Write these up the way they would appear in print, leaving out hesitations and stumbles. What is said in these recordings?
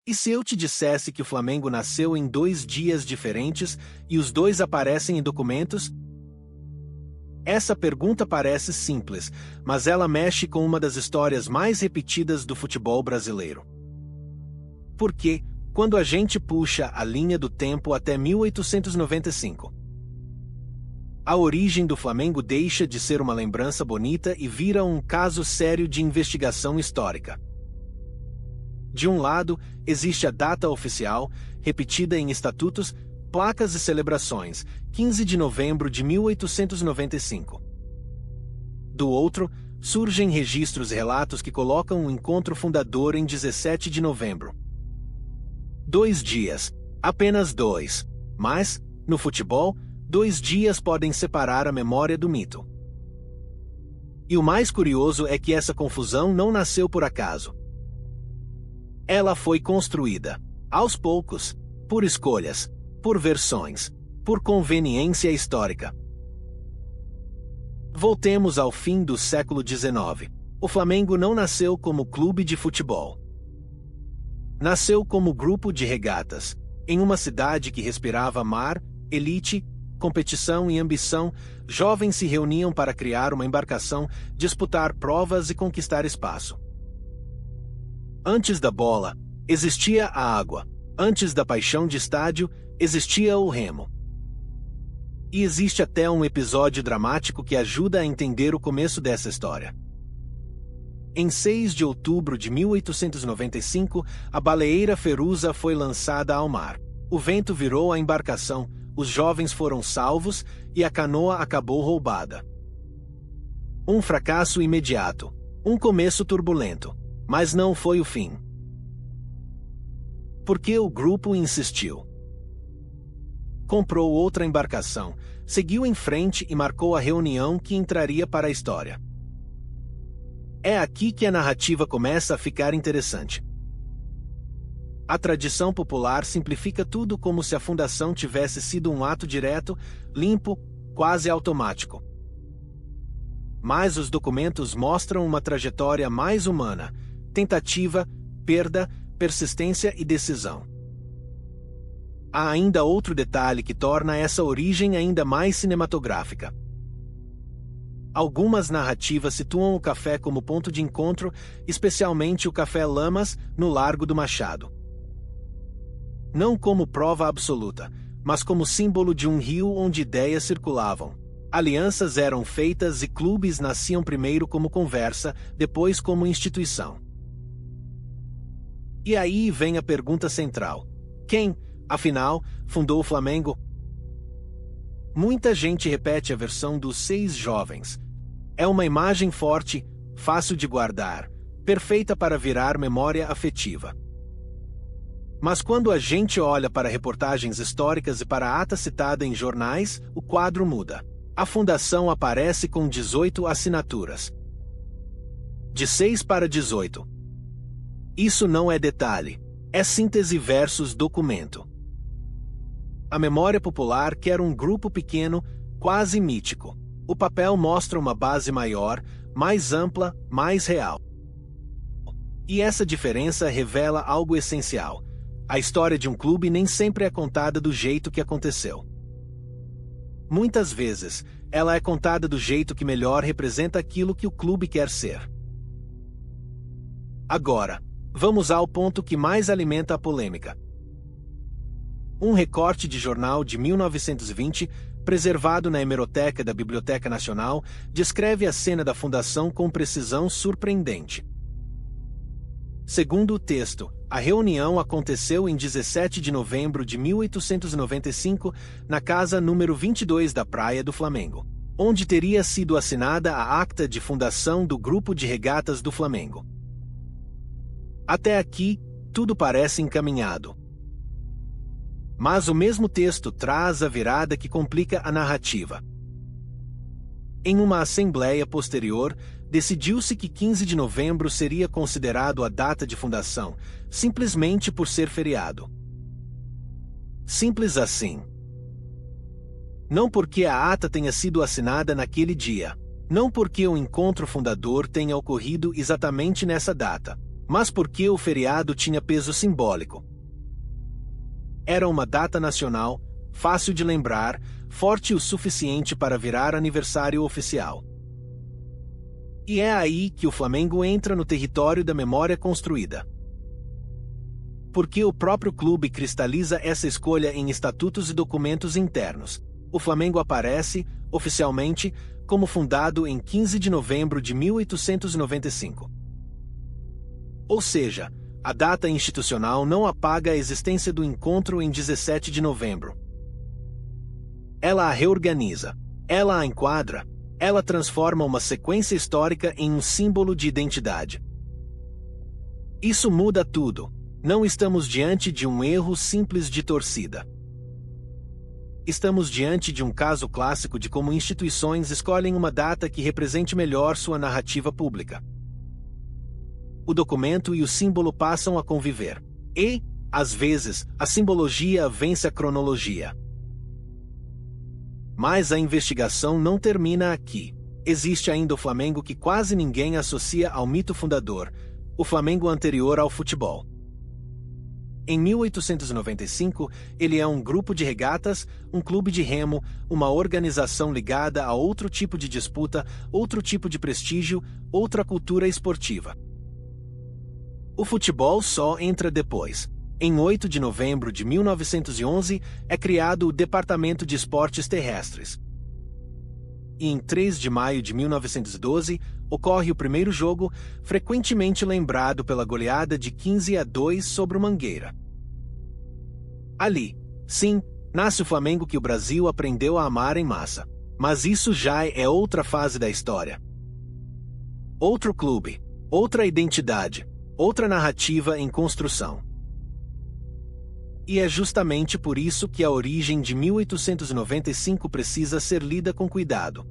E se eu te dissesse que o Flamengo nasceu em 2 dias diferentes e os dois aparecem em documentos? Essa pergunta parece simples, mas ela mexe com uma das histórias mais repetidas do futebol brasileiro. Porque, quando a gente puxa a linha do tempo até 1895, a origem do Flamengo deixa de ser uma lembrança bonita e vira um caso sério de investigação histórica. De um lado, existe a data oficial, repetida em estatutos, placas e celebrações, 15 de novembro de 1895. Do outro, surgem registros e relatos que colocam o encontro fundador em 17 de novembro. 2 dias, apenas 2, mas, no futebol, 2 dias podem separar a memória do mito. E o mais curioso é que essa confusão não nasceu por acaso. Ela foi construída, aos poucos, por escolhas, por versões, por conveniência histórica. Voltemos ao fim do século XIX. O Flamengo não nasceu como clube de futebol. Nasceu como grupo de regatas, em uma cidade que respirava mar, elite, competição e ambição. Jovens se reuniam para criar uma embarcação, disputar provas e conquistar espaço. Antes da bola, existia a água. Antes da paixão de estádio, existia o remo. E existe até um episódio dramático que ajuda a entender o começo dessa história. Em 6 de outubro de 1895, a baleeira Feruza foi lançada ao mar. O vento virou a embarcação, os jovens foram salvos e a canoa acabou roubada. Um fracasso imediato, um começo turbulento, mas não foi o fim. Porque o grupo insistiu. Comprou outra embarcação, seguiu em frente e marcou a reunião que entraria para a história. É aqui que a narrativa começa a ficar interessante. A tradição popular simplifica tudo como se a fundação tivesse sido um ato direto, limpo, quase automático. Mas os documentos mostram uma trajetória mais humana: tentativa, perda, persistência e decisão. Há ainda outro detalhe que torna essa origem ainda mais cinematográfica. Algumas narrativas situam o café como ponto de encontro, especialmente o Café Lamas, no Largo do Machado. Não como prova absoluta, mas como símbolo de um rio onde ideias circulavam. Alianças eram feitas e clubes nasciam primeiro como conversa, depois como instituição. E aí vem a pergunta central: quem, afinal, fundou o Flamengo? Muita gente repete a versão dos 6 jovens. É uma imagem forte, fácil de guardar, perfeita para virar memória afetiva. Mas quando a gente olha para reportagens históricas e para a ata citada em jornais, o quadro muda. A fundação aparece com 18 assinaturas. De 6 para 18. Isso não é detalhe, é síntese versus documento. A memória popular quer um grupo pequeno, quase mítico. O papel mostra uma base maior, mais ampla, mais real. E essa diferença revela algo essencial. A história de um clube nem sempre é contada do jeito que aconteceu. Muitas vezes, ela é contada do jeito que melhor representa aquilo que o clube quer ser. Agora, vamos ao ponto que mais alimenta a polêmica. Um recorte de jornal de 1920, preservado na hemeroteca da Biblioteca Nacional, descreve a cena da fundação com precisão surpreendente. Segundo o texto, a reunião aconteceu em 17 de novembro de 1895, na casa número 22 da Praia do Flamengo, onde teria sido assinada a acta de fundação do Grupo de Regatas do Flamengo. Até aqui, tudo parece encaminhado. Mas o mesmo texto traz a virada que complica a narrativa. Em uma assembleia posterior, decidiu-se que 15 de novembro seria considerado a data de fundação, simplesmente por ser feriado. Simples assim. Não porque a ata tenha sido assinada naquele dia, não porque o encontro fundador tenha ocorrido exatamente nessa data, Mas por que o feriado tinha peso simbólico? Era uma data nacional, fácil de lembrar, forte o suficiente para virar aniversário oficial. E é aí que o Flamengo entra no território da memória construída. Porque o próprio clube cristaliza essa escolha em estatutos e documentos internos. O Flamengo aparece, oficialmente, como fundado em 15 de novembro de 1895. Ou seja, a data institucional não apaga a existência do encontro em 17 de novembro. Ela a reorganiza, ela a enquadra, ela transforma uma sequência histórica em um símbolo de identidade. Isso muda tudo. Não estamos diante de um erro simples de torcida. Estamos diante de um caso clássico de como instituições escolhem uma data que represente melhor sua narrativa pública. O documento e o símbolo passam a conviver. E, às vezes, a simbologia vence a cronologia. Mas a investigação não termina aqui. Existe ainda o Flamengo que quase ninguém associa ao mito fundador, o Flamengo anterior ao futebol. Em 1895, ele é um grupo de regatas, um clube de remo, uma organização ligada a outro tipo de disputa, outro tipo de prestígio, outra cultura esportiva. O futebol só entra depois. Em 8 de novembro de 1911, é criado o Departamento de Esportes Terrestres. E em 3 de maio de 1912, ocorre o primeiro jogo, frequentemente lembrado pela goleada de 15-2 sobre o Mangueira. Ali, sim, nasce o Flamengo que o Brasil aprendeu a amar em massa. Mas isso já é outra fase da história. Outro clube, outra identidade, outra narrativa em construção. E é justamente por isso que a origem de 1895 precisa ser lida com cuidado.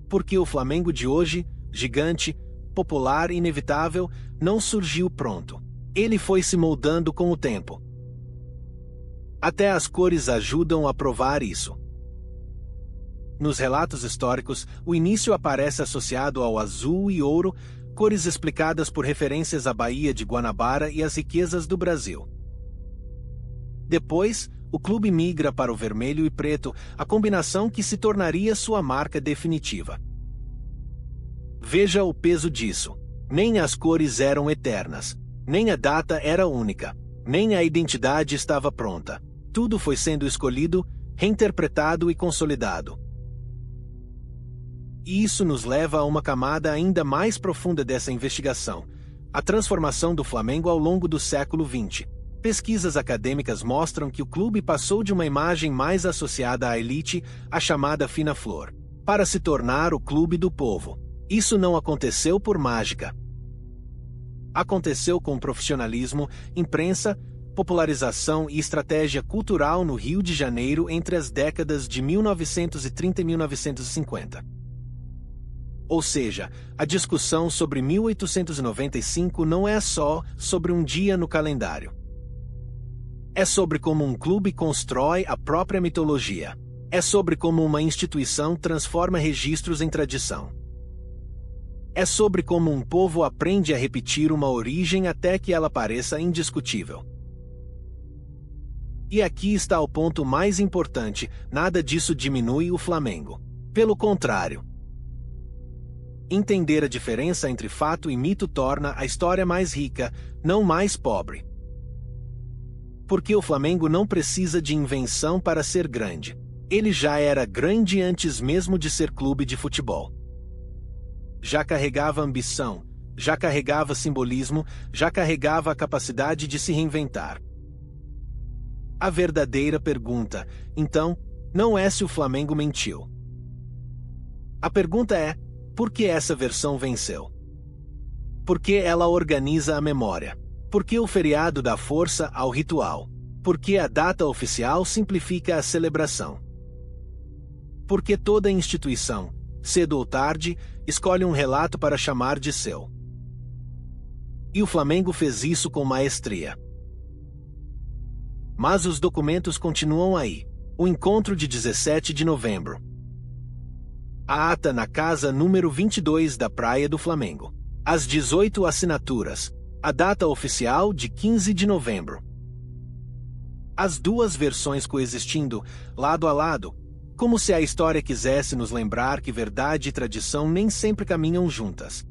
Porque o Flamengo de hoje, gigante, popular e inevitável, não surgiu pronto. Ele foi se moldando com o tempo. Até as cores ajudam a provar isso. Nos relatos históricos, o início aparece associado ao azul e ouro, cores explicadas por referências à Baía de Guanabara e às riquezas do Brasil. Depois, o clube migra para o vermelho e preto, a combinação que se tornaria sua marca definitiva. Veja o peso disso. Nem as cores eram eternas, nem a data era única, nem a identidade estava pronta. Tudo foi sendo escolhido, reinterpretado e consolidado. E isso nos leva a uma camada ainda mais profunda dessa investigação, a transformação do Flamengo ao longo do século XX. Pesquisas acadêmicas mostram que o clube passou de uma imagem mais associada à elite, a chamada fina flor, para se tornar o clube do povo. Isso não aconteceu por mágica. Aconteceu com profissionalismo, imprensa, popularização e estratégia cultural no Rio de Janeiro entre as décadas de 1930 e 1950. Ou seja, a discussão sobre 1895 não é só sobre um dia no calendário. É sobre como um clube constrói a própria mitologia. É sobre como uma instituição transforma registros em tradição. É sobre como um povo aprende a repetir uma origem até que ela pareça indiscutível. E aqui está o ponto mais importante: nada disso diminui o Flamengo. Pelo contrário. Entender a diferença entre fato e mito torna a história mais rica, não mais pobre. Porque o Flamengo não precisa de invenção para ser grande. Ele já era grande antes mesmo de ser clube de futebol. Já carregava ambição, já carregava simbolismo, já carregava a capacidade de se reinventar. A verdadeira pergunta, então, não é se o Flamengo mentiu. A pergunta é: por que essa versão venceu? Por que ela organiza a memória? Por que o feriado dá força ao ritual? Por que a data oficial simplifica a celebração? Por que toda instituição, cedo ou tarde, escolhe um relato para chamar de seu? E o Flamengo fez isso com maestria. Mas os documentos continuam aí. O encontro de 17 de novembro. A ata na casa número 22 da Praia do Flamengo. As 18 assinaturas. A data oficial de 15 de novembro. As duas versões coexistindo, lado a lado, como se a história quisesse nos lembrar que verdade e tradição nem sempre caminham juntas.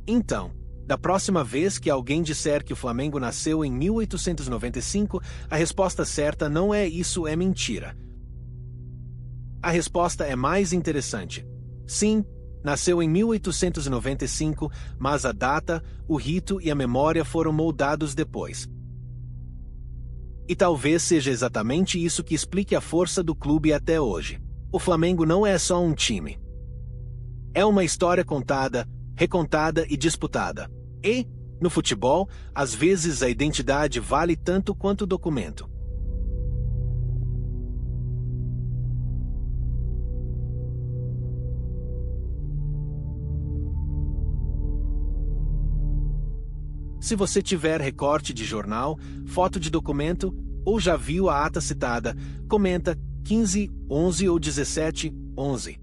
Então, da próxima vez que alguém disser que o Flamengo nasceu em 1895, a resposta certa não é "isso é mentira". A resposta é mais interessante. Sim, nasceu em 1895, mas a data, o rito e a memória foram moldados depois. E talvez seja exatamente isso que explique a força do clube até hoje. O Flamengo não é só um time. É uma história contada, recontada e disputada. E, no futebol, às vezes a identidade vale tanto quanto o documento. Se você tiver recorte de jornal, foto de documento, ou já viu a ata citada, comenta 15, 11 ou 17, 11.